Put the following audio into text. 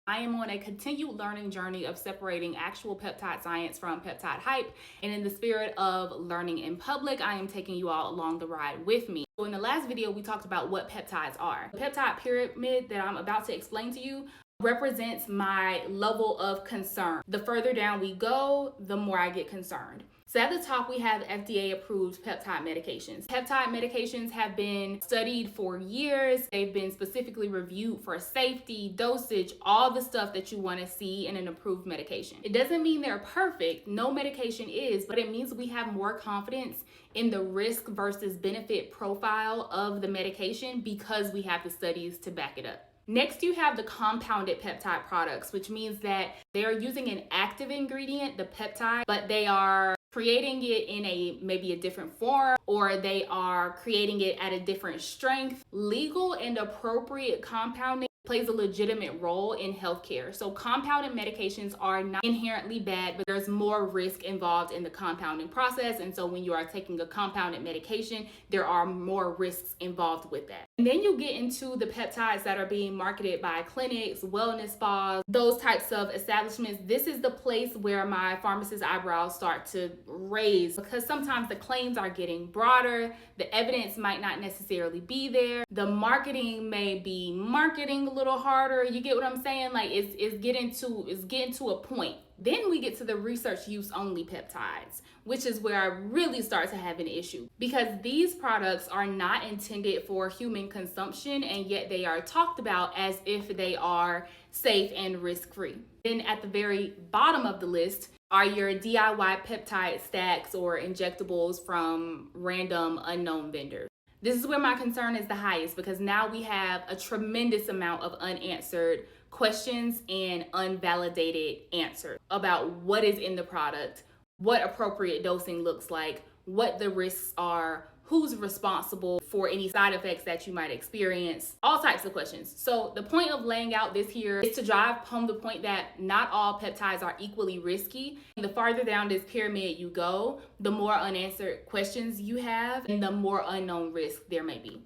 I am on a continued learning journey of separating actual peptide science from peptide hype. And in the spirit of learning in public, I am taking you all along the ride with me. So in the last video, we talked about what peptides are. The peptide pyramid that I'm about to explain to you represents my level of concern. The further down we go, the more I get concerned. So at the top, we have FDA approved peptide medications. Peptide medications have been studied for years. They've been specifically reviewed for safety, dosage, all the stuff that you want to see in an approved medication. It doesn't mean they're perfect. No medication is, but it means we have more confidence in the risk versus benefit profile of the medication because we have the studies to back it up. Next, you have the compounded peptide products, which means that they are using an active ingredient, the peptide, but they are creating it in maybe a different form, or they are creating it at a different strength. Legal and appropriate compounding plays a legitimate role in healthcare. So compounded medications are not inherently bad, but there's more risk involved in the compounding process. And so when you are taking a compounded medication, there are more risks involved with that. And then you get into the peptides that are being marketed by clinics, wellness spas, those types of establishments. This is the place where my pharmacist eyebrows start to raise, because sometimes the claims are getting broader, the evidence might not necessarily be there, the marketing may be marketing a little harder. You get what I'm saying? Like it's getting to a point. Then we get to the research use only peptides, which is where I really start to have an issue, because these products are not intended for human consumption, and yet they are talked about as if they are safe and risk-free. Then at the very bottom of the list are your DIY peptide stacks or injectables from random unknown vendors. This is where my concern is the highest, because now we have a tremendous amount of unanswered questions and unvalidated answers about what is in the product, what appropriate dosing looks like, what the risks are, who's responsible for any side effects that you might experience, all types of questions. So the point of laying out this here is to drive home the point that not all peptides are equally risky. And the farther down this pyramid you go, the more unanswered questions you have and the more unknown risk there may be.